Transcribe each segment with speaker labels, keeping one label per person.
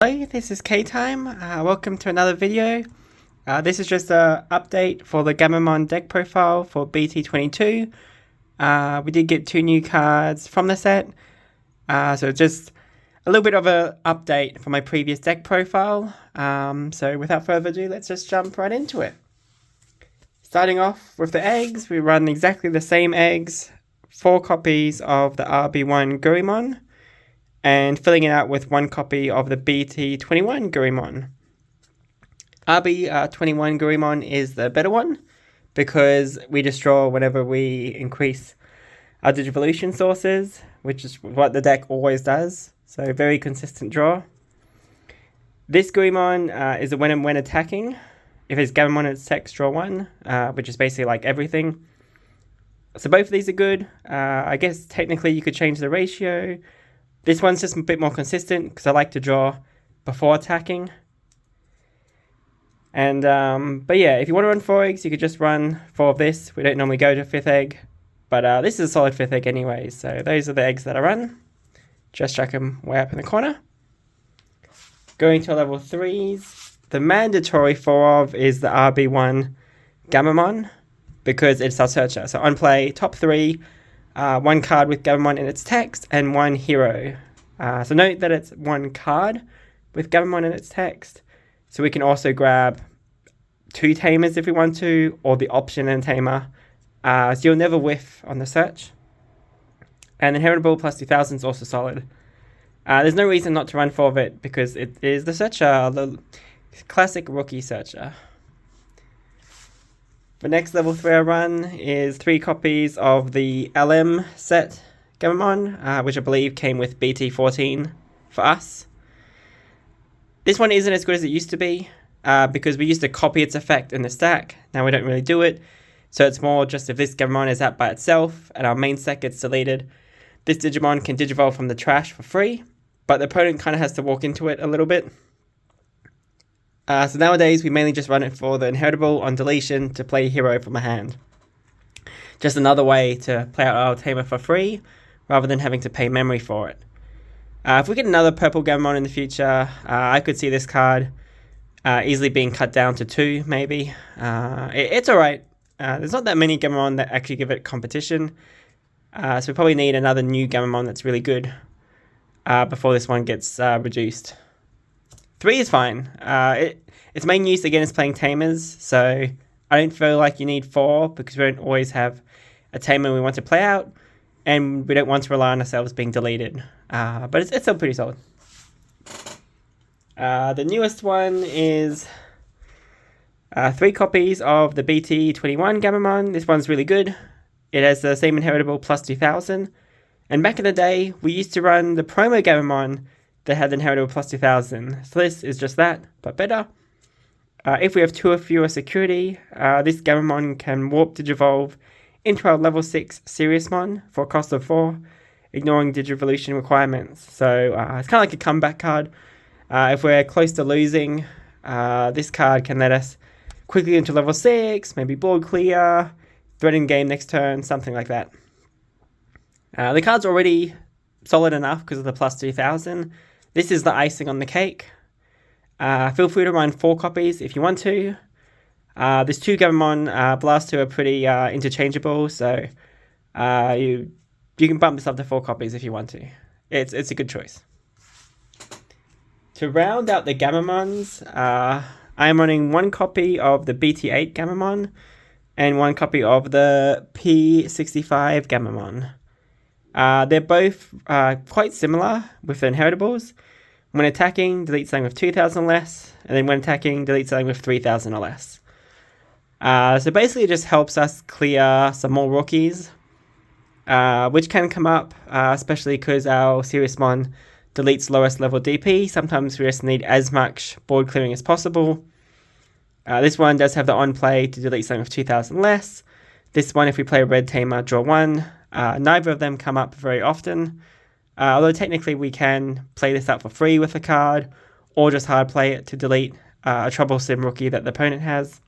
Speaker 1: Hello, this is K-Time. Welcome to another video. This is just an update for the Gammamon deck profile for BT22. We did get 2 new cards from the set, so just a little bit of an update for my previous deck profile. So without further ado, let's just jump right into it. Starting off with the eggs, we run exactly the same eggs, 4 copies of the RB1 Gammamon, and filling it out with 1 copy of the bt21 Gammamon. RB21 Gammamon is the better one because we just draw whenever we increase our Digivolution sources, which is what the deck always does, so very consistent draw. This Gammamon is a when attacking. If it's Gammamon, it's text draw 1, which is basically like everything. So both of these are good. I guess technically you could change the ratio. This one's just a bit more consistent because I like to draw before attacking. And but yeah, if you want to run 4 eggs, you could just run 4 of this. We don't normally go to 5th egg, but this is a solid 5th egg anyway. So those are the eggs that I run. Just chuck them way up in the corner. Going to level 3s, the mandatory 4 of is the RB1 Gammamon because it's our searcher. So on play, top 3. 1 card with Gammamon in its text and 1 hero. So note that it's 1 card with Gammamon in its text. So we can also grab 2 Tamers if we want to, or the option and Tamer. So you'll never whiff on the search. And Inheritable plus 2000 is also solid. There's no reason not to run 4 of it because it is the searcher, the classic rookie searcher. The next level 3 I run is 3 copies of the LM set Gammamon, which I believe came with BT14 for us. This one isn't as good as it used to be, because we used to copy its effect in the stack. Now we don't really do it, so it's more just if this Gammamon is out by itself and our main set gets deleted, this Digimon can Digivolve from the trash for free, but the opponent kind of has to walk into it a little bit. So nowadays, we mainly just run it for the Inheritable on deletion to play hero from a hand. Just another way to play out our Tamer for free, rather than having to pay memory for it. If we get another purple Gammamon in the future, I could see this card easily being cut down to 2, maybe. It's alright. There's not that many Gammamon that actually give it competition. So we probably need another new Gammamon that's really good before this one gets reduced. 3 is fine. Its main use, again, is playing Tamers, so I don't feel like you need 4 because we don't always have a Tamer we want to play out, and we don't want to rely on ourselves being deleted. But it's still pretty solid. The newest one is 3 copies of the BT21 Gammamon. This one's really good. It has the same Inheritable plus 2000, and back in the day, we used to run the promo Gammamon that had the Inheritable plus 2000. So this is just that, but better. If we have 2 or fewer security, this Gammamon can warp Digivolve into our level 6 Seriousmon for a cost of 4, ignoring Digivolution requirements. So it's kind of like a comeback card. If we're close to losing, this card can let us quickly into level 6, maybe board clear, threaten game next turn, something like that. The card's already solid enough because of the plus 2000. This is the icing on the cake. Feel free to run 4 copies if you want to. There's 2 Gammamon. Blast 2 are pretty interchangeable, so you can bump this up to 4 copies if you want to. It's a good choice. To round out the Gammamons, I am running 1 copy of the BT8 Gammamon and 1 copy of the P65 Gammamon. They're both quite similar with the Inheritables. When attacking, delete something with 2000 or less, and then when attacking, delete something with 3000 or less. So basically it just helps us clear some more rookies, which can come up, especially because our Seriousmon deletes lowest level DP. Sometimes we just need as much board clearing as possible. This one does have the on play to delete something with 2000 less. This one, if we play Red Tamer, draw 1. Neither of them come up very often. Although technically we can play this out for free with a card, or just hard play it to delete a troublesome rookie that the opponent has.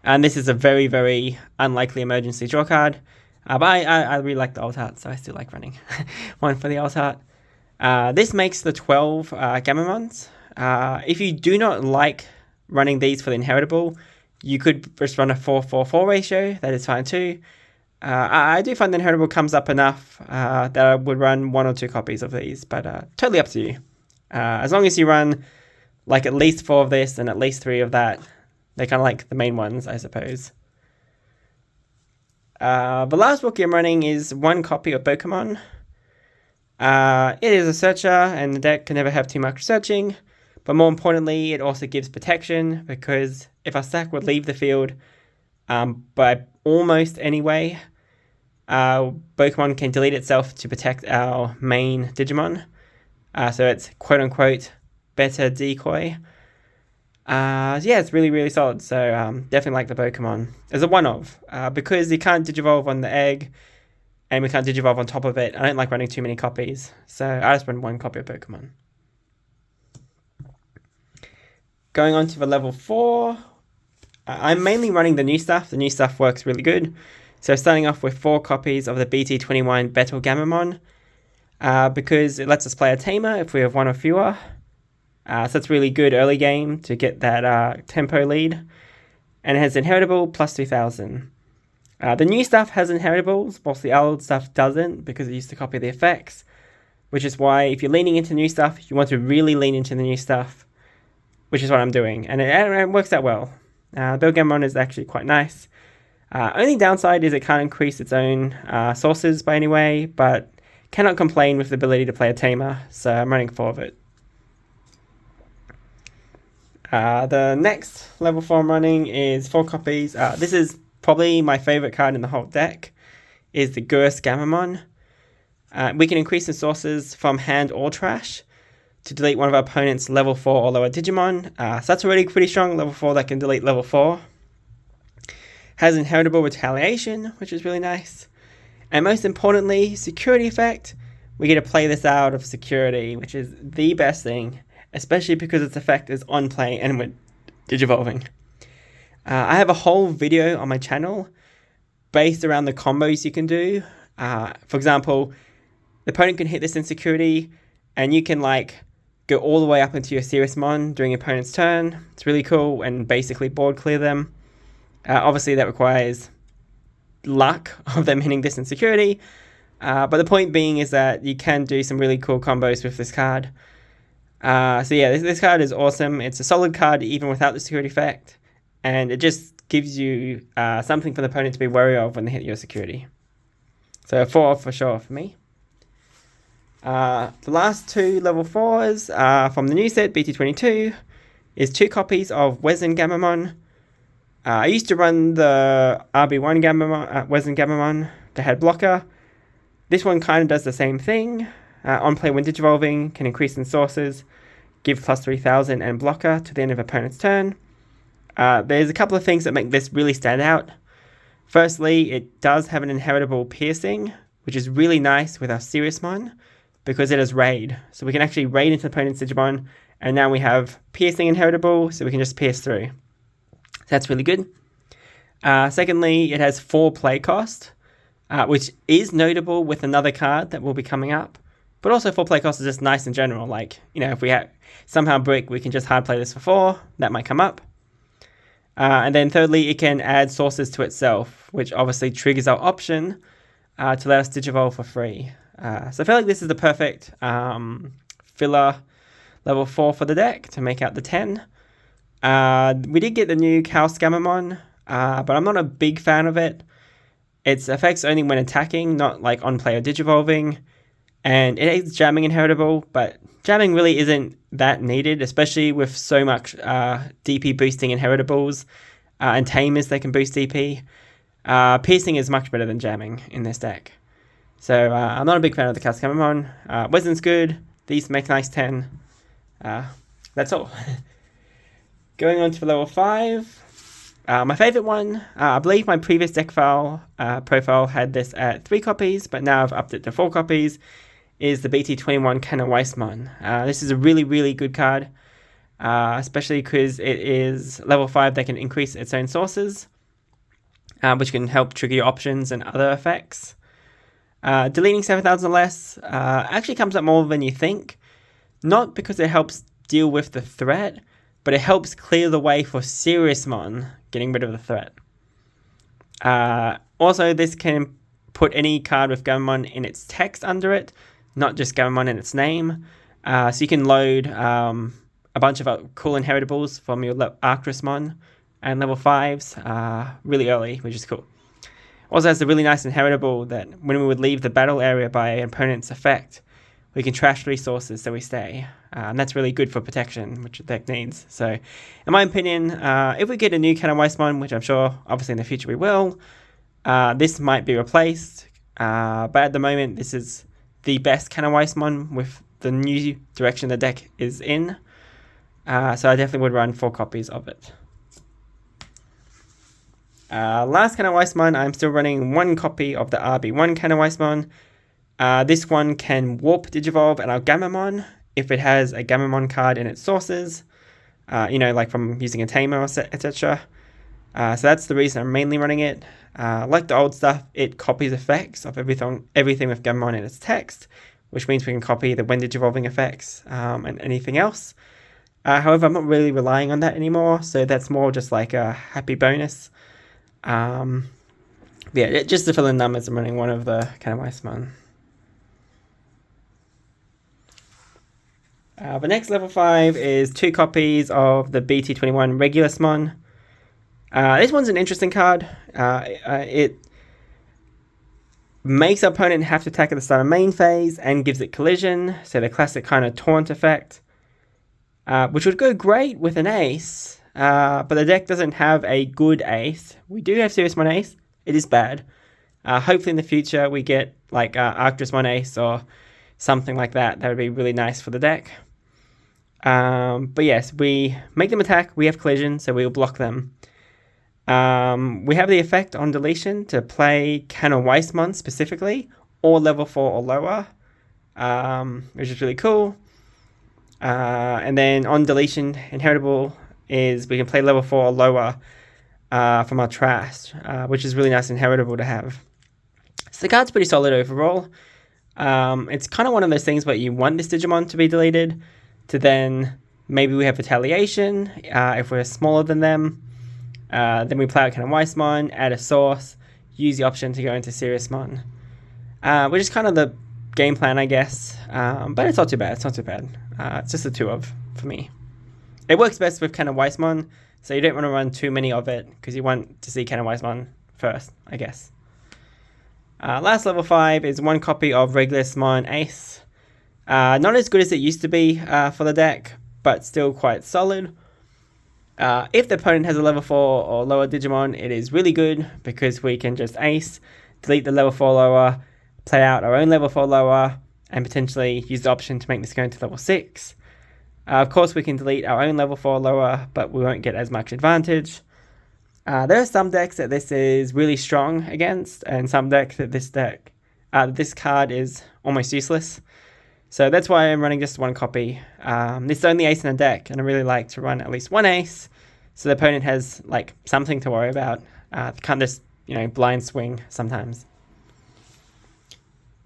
Speaker 1: And this is a very, very unlikely emergency draw card. But I really like the alt art, so I still like running one for the alt art. This makes the 12 Gammamons. If you do not like running these for the inheritable, you could just run a 4-4-4 ratio. That is fine too. I do find the inheritable comes up enough that I would run 1 or 2 copies of these, but totally up to you. As long as you run like at least 4 of this and at least 3 of that, they're kind of like the main ones, I suppose. The last book I'm running is 1 copy of Pokemon. It is a searcher, and the deck can never have too much searching, but more importantly, it also gives protection, because if our stack would leave the field by almost any way, Pokemon can delete itself to protect our main Digimon. So it's quote-unquote better decoy. Yeah, it's really, really solid. So definitely like the Pokemon. As a one-of, because you can't Digivolve on the egg, and we can't Digivolve on top of it, I don't like running too many copies. So I just run 1 copy of Pokemon. Going on to the level 4, I'm mainly running the new stuff. The new stuff works really good. So starting off with 4 copies of the bt22 Battle Gammamon, because it lets us play a Tamer if we have 1 or fewer. So that's really good early game to get that tempo lead. And it has inheritable plus 2000. The new stuff has inheritables, whilst the old stuff doesn't, because it used to copy the effects. Which is why if you're leaning into new stuff, you want to really lean into the new stuff, which is what I'm doing. And it works out well. Build Gammamon is actually quite nice. Only downside is it can't increase its own sources by any way, but cannot complain with the ability to play a Tamer, so I'm running 4 of it. The next level 4 I'm running is 4 copies. This is probably my favorite card in the whole deck, is the Gammamon. We can increase the sources from hand or trash to delete one of our opponent's level 4 or lower Digimon. So that's already pretty strong, level 4 that can delete level 4. Has inheritable retaliation, which is really nice. And most importantly, security effect. We get to play this out of security, which is the best thing, especially because its effect is on play and with Digivolving. I have a whole video on my channel based around the combos you can do. For example, the opponent can hit this insecurity, and you can like go all the way up into your Serious Mon during your opponent's turn. It's really cool, and basically board clear them. Obviously, that requires luck of them hitting this insecurity. But the point being is that you can do some really cool combos with this card. So yeah, this card is awesome. It's a solid card even without the security effect. And it just gives you something for the opponent to be wary of when they hit your security. So 4 for sure for me. The last 2 level 4s from the new set, bt22, is 2 copies of Wezen Gammamon. I used to run the RB1 Gammamon, Wezen Gammamon that had blocker. This one kind of does the same thing. On play when Digivolving, can increase in sources, give plus 3000 and blocker to the end of opponent's turn. There's a couple of things that make this really stand out. Firstly, it does have an inheritable piercing, which is really nice with our Serious Mon, because it has raid. So we can actually raid into the opponent's Digimon, and now we have piercing inheritable, so we can just pierce through. That's really good. Secondly, it has 4 play cost, which is notable with another card that will be coming up. But also 4 play cost is just nice in general. Like, you know, if we have somehow brick, we can just hard play this for 4. That might come up. And then thirdly, it can add sources to itself, which obviously triggers our option to let us Digivolve for free. So I feel like this is the perfect filler level 4 for the deck to make out the 10. We did get the new Chaos Gammamon, but I'm not a big fan of it. Its effects only when attacking, not like on play or Digivolving. And it is jamming inheritable, but jamming really isn't that needed, especially with so much DP boosting inheritables and Tamers that can boost DP. Piercing is much better than jamming in this deck. So I'm not a big fan of the Chaos Gammamon. Wezen's good. These make nice 10. That's all. Going on to level 5. My favourite one, I believe my previous deck file profile had this at 3 copies, but now I've upped it to 4 copies, is the bt21 Cannon Weissmon. This is a really, really good card, especially because it is level 5 that can increase its own sources, which can help trigger your options and other effects. Deleting 7,000 or less actually comes up more than you think. Not because it helps deal with the threat, but it helps clear the way for Seriousmon getting rid of the threat. Also, this can put any card with Gammamon in its text under it, not just Gammamon in its name. So you can load a bunch of cool inheritables from your Arcturusmon and level 5s really early, which is cool. Also has a really nice inheritable that when we would leave the battle area by an opponent's effect, we can trash resources so we stay. And that's really good for protection, which the deck needs. So, in my opinion, if we get a new Gammamon, which I'm sure obviously in the future we will, this might be replaced. But at the moment, this is the best Gammamon with the new direction the deck is in. So I definitely would run 4 copies of it. Last Gammamon, I'm still running 1 copy of the RB1 Gammamon. This one can warp Digivolve and our Gammamon if it has a Gammamon card in its sources, like from using a Tamer, etc. So that's the reason I'm mainly running it. Like the old stuff, it copies effects of everything with Gammamon in its text, which means we can copy the when Digivolving effects and anything else. However, I'm not really relying on that anymore, so that's more just like a happy bonus. Just to fill in numbers, I'm running 1 of the Gammamon. The next level 5 is 2 copies of the bt21 Regulusmon. This one's an interesting card. It makes our opponent have to attack at the start of main phase and gives it collision, so the classic kind of taunt effect, which would go great with an ace, but the deck doesn't have a good ace. We do have Seriousmon ace. It is bad. Hopefully in the future we get like Arcturusmon ace or something like that. That would be really nice for the deck. But yes, we make them attack, we have collision, so we'll block them. We have the effect on deletion to play Gammamon specifically, or level 4 or lower, which is really cool. And then on deletion, inheritable is we can play level 4 or lower from our trash, which is really nice inheritable to have. So the card's pretty solid overall. It's kind of one of those things where you want this Digimon to be deleted, to then maybe we have retaliation if we're smaller than them. Then we play out Gammamon, add a source, use the option to go into Seriousmon, which is kind of the game plan, I guess. But it's not too bad. It's just a 2 of for me. It works best with Gammamon, so you don't want to run too many of it because you want to see Gammamon first, I guess. Last level 5 is 1 copy of Regulusmon Ace. Not as good as it used to be for the deck, but still quite solid. If the opponent has a level 4 or lower Digimon, it is really good because we can just ace, delete the level 4 lower, play out our own level 4 lower, and potentially use the option to make this go into level 6. Of course, we can delete our own level 4 lower, but we won't get as much advantage. There are some decks that this is really strong against, and some decks that this card is almost useless. So that's why I'm running just 1 copy. This is the only ace in the deck, and I really like to run at least 1 ace, so the opponent has like something to worry about. They can't just blind swing sometimes.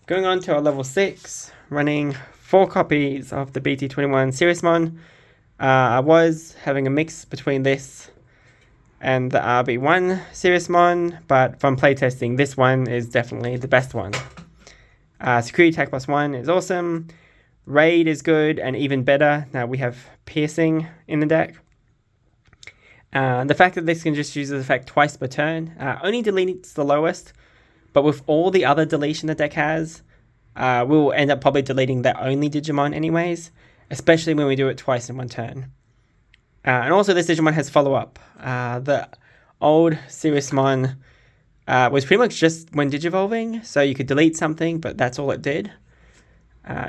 Speaker 1: Going on to our level 6, running 4 copies of the bt21 Seriousmon. I was having a mix between this and the RB1 Seriousmon, but from playtesting, this one is definitely the best one. Security attack +1 is awesome. Raid is good and even better. Now we have piercing in the deck. The fact that this can just use the effect twice per turn only deletes the lowest, but with all the other deletion the deck has, we'll end up probably deleting the only Digimon anyways, especially when we do it twice in 1 turn. And also this Digimon has follow-up. The old Seriousmon was pretty much just when Digivolving, so you could delete something, but that's all it did.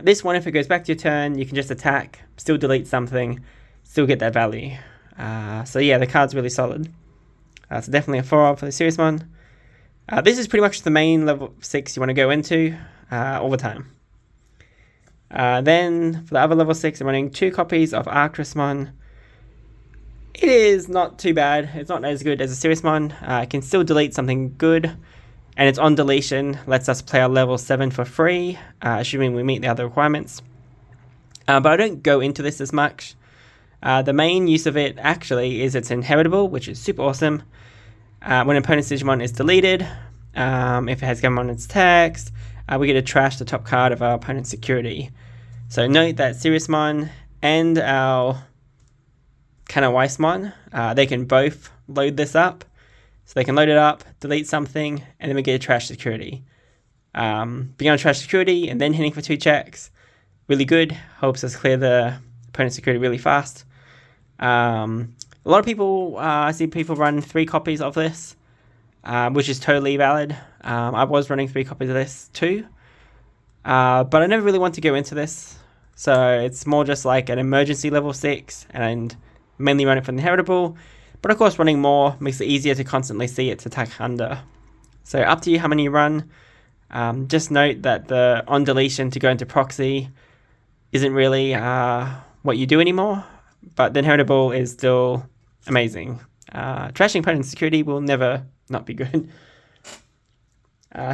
Speaker 1: This one, if it goes back to your turn, you can just attack, still delete something, still get that value. So yeah, the card's really solid. So definitely a 4 for the Seriousmon. This is pretty much the main level 6 you want to go into all the time. Then for the other level 6, I'm running 2 copies of Arcturusmon. It is not too bad. It's not as good as a Seriousmon. I can still delete something good and it's on deletion, lets us play our level 7 for free, assuming we meet the other requirements. But I don't go into this as much. The main use of it actually is it's inheritable, which is super awesome. When an opponent's Digimon is deleted, if it has Gammamon in its text, we get to trash the top card of our opponent's security. So note that Seriousmon and our Kanawaismon, they can both load this up. So they can load it up, delete something, and then we get a trash security. Being on trash security and then hitting for 2 checks, really good. Helps us clear the opponent's security really fast. A lot of people, I see people run 3 copies of this, which is totally valid. I was running 3 copies of this too, but I never really want to go into this. So it's more just like an emergency level 6 and mainly run it for the inheritable. But of course, running more makes it easier to constantly see its attack under. So up to you how many you run. Just note that the on deletion to go into proxy isn't really what you do anymore, but the inheritable is still amazing. Trashing opponent security will never not be good.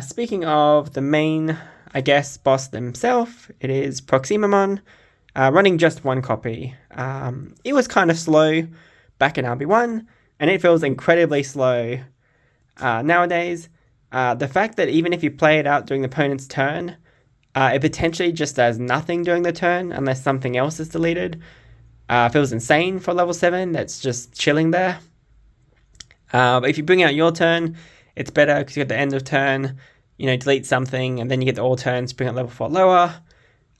Speaker 1: Speaking of the main, I guess, boss themselves, it is Proximamon, running just 1 copy. It was kind of slow back in RB1, and it feels incredibly slow nowadays. The fact that even if you play it out during the opponent's turn, it potentially just does nothing during the turn unless something else is deleted. Feels insane for level 7, that's just chilling there. But if you bring out your turn, it's better because you get the end of turn, delete something, and then you get the all turns, bring out level 4 lower.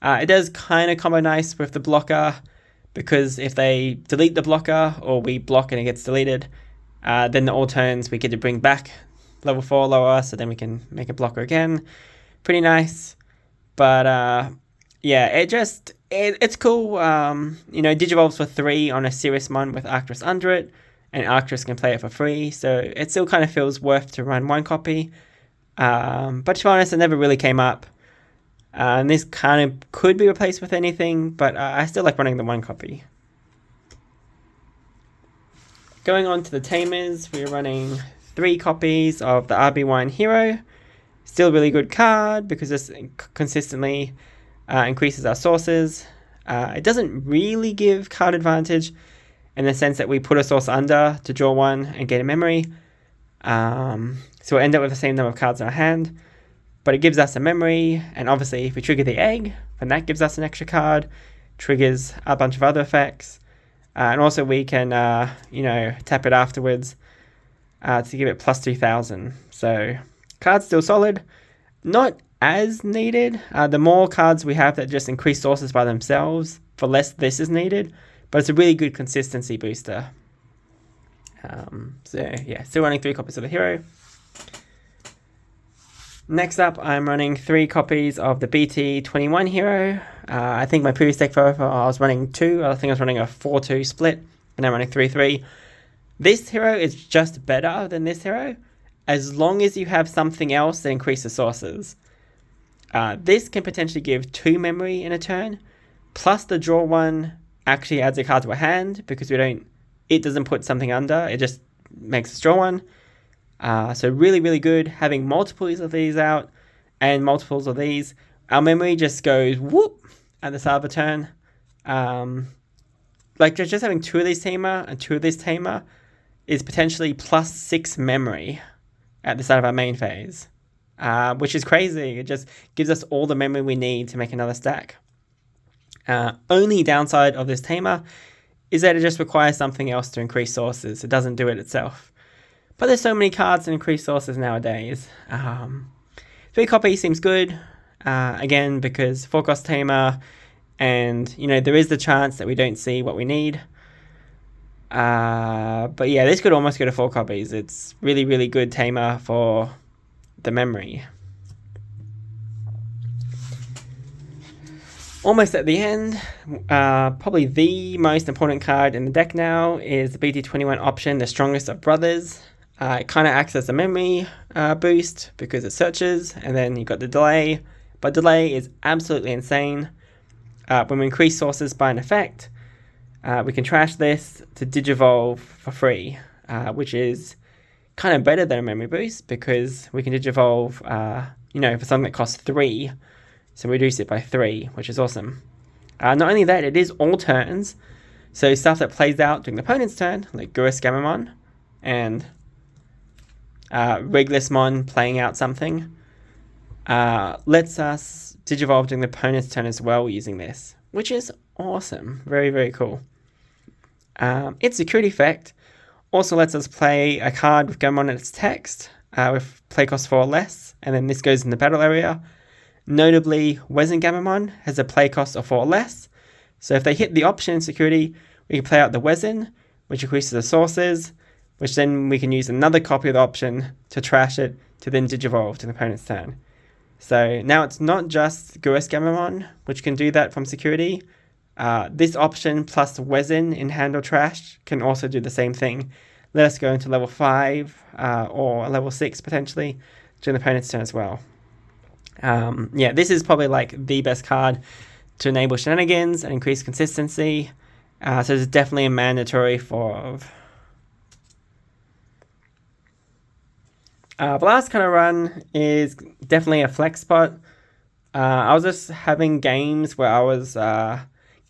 Speaker 1: It does kind of combo nice with the blocker, because if they delete the blocker or we block and it gets deleted, then the all turns we get to bring back level 4 lower, so then we can make a blocker again. Pretty nice. But yeah, it's cool. Digivolves for 3 on a Seriousmon with Arcturus under it, and Arcturus can play it for free, so it still kind of feels worth to run 1 copy. But to be honest, it never really came up. And this kind of could be replaced with anything, but I still like running the 1 copy. Going on to the Tamers, we're running 3 copies of the RB1 Hero. Still a really good card because this consistently increases our sources. It doesn't really give card advantage in the sense that we put a source under to draw 1 and get a memory. So we'll end up with the same number of cards in our hand. But it gives us a memory, and obviously if we trigger the egg, then that gives us an extra card, triggers a bunch of other effects, and also we can, tap it afterwards to give it plus 2,000. So card's still solid, not as needed. The more cards we have that just increase sources by themselves, for less this is needed, but it's a really good consistency booster. So yeah, still running 3 copies of the hero. Next up, I'm running 3 copies of the bt22 hero. I think my previous deck profile, I was running 2. I think I was running a 4-2 split, and I'm running 3-3. This hero is just better than this hero, as long as you have something else that increases sources. This can potentially give 2 memory in a turn, plus the draw 1 actually adds a card to a hand, because it doesn't put something under, it just makes us draw 1. So really, really good. Having multiples of these out and multiples of these, our memory just goes whoop at the start of a turn. Just having 2 of these Tamer and 2 of this Tamer is potentially plus 6 memory at the start of our main phase, which is crazy. It just gives us all the memory we need to make another stack. Only downside of this Tamer is that it just requires something else to increase sources. It doesn't do it itself. But there's so many cards to increase sources nowadays. 3 copy seems good, again, because 4-cost Tamer, and, there is the chance that we don't see what we need. But yeah, this could almost go to 4 copies. It's really, really good Tamer for the memory. Almost at the end, probably the most important card in the deck now is the bt21 option, the Strongest of Brothers. It kind of acts as a memory boost because it searches, and then you've got the delay. But delay is absolutely insane. When we increase sources by an effect, we can trash this to Digivolve for free, which is kind of better than a memory boost because we can digivolve, for something that costs 3, so reduce it by 3, which is awesome. Not only that, it is all turns, so stuff that plays out during the opponent's turn, like Gammamon and Regulusmon playing out something, lets us digivolve during the opponent's turn as well using this, which is awesome. Very, very cool. Its security effect also lets us play a card with Gammamon in its text with play cost 4 or less, and then this goes in the battle area. Notably, Gammamon has a play cost of 4 or less, so if they hit the option security, we can play out the Wezen, which increases the sources, which then we can use another copy of the option to trash it to then digivolve to the opponent's turn. So now it's not just Gammamon, which can do that from security. This option plus Wezen in Handle Trash can also do the same thing. Let us go into level 5 or level 6 potentially during the opponent's turn as well. This is probably like the best card to enable shenanigans and increase consistency. So it's definitely a mandatory for. The last kind of run is definitely a flex spot. I was just having games where I was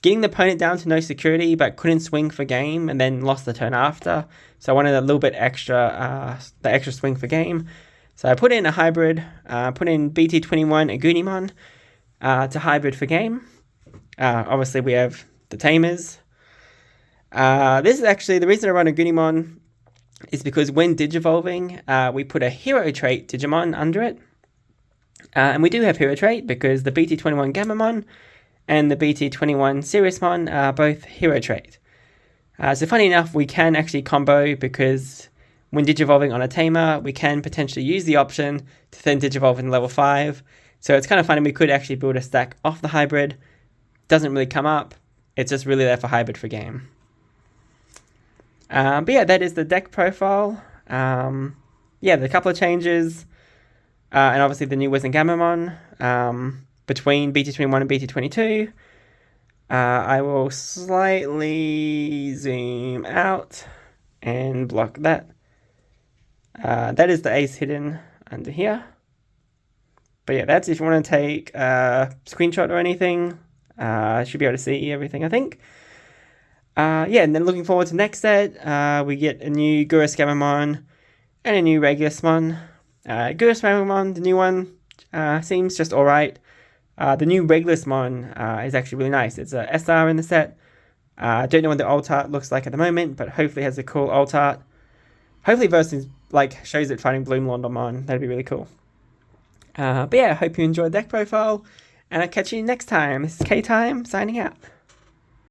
Speaker 1: getting the opponent down to no security but couldn't swing for game and then lost the turn after. So I wanted a little bit extra, the extra swing for game. So I put in a hybrid, put in bt22 Gammamon to hybrid for game. Obviously we have the Tamers. This is actually, the reason I run a Gammamon is because when digivolving, we put a hero trait Digimon under it. And we do have hero trait because the bt21 Gammamon and the bt21 Seriousmon are both hero trait. So funny enough, we can actually combo because when digivolving on a Tamer, we can potentially use the option to then digivolve in level 5. So it's kind of funny, we could actually build a stack off the hybrid. Doesn't really come up. It's just really there for hybrid for game. But yeah, that is the deck profile. There are a couple of changes. And obviously the new Wezen Gammamon between bt21 and bt22. I will slightly zoom out and block that. That is the ace hidden under here. But yeah, that's if you want to take a screenshot or anything. Should be able to see everything, I think. And then looking forward to next set, we get a new Gammamon and a new Regulusmon. Gammamon, the new one, seems just alright. The new Regulusmon is actually really nice. It's a SR in the set. I don't know what the alt art looks like at the moment, but hopefully it has a cool alt art. Hopefully versus shows it fighting Bloom Londomon. That'd be really cool. But yeah, I hope you enjoyed the deck profile, and I'll catch you next time. This is K-Time, signing out.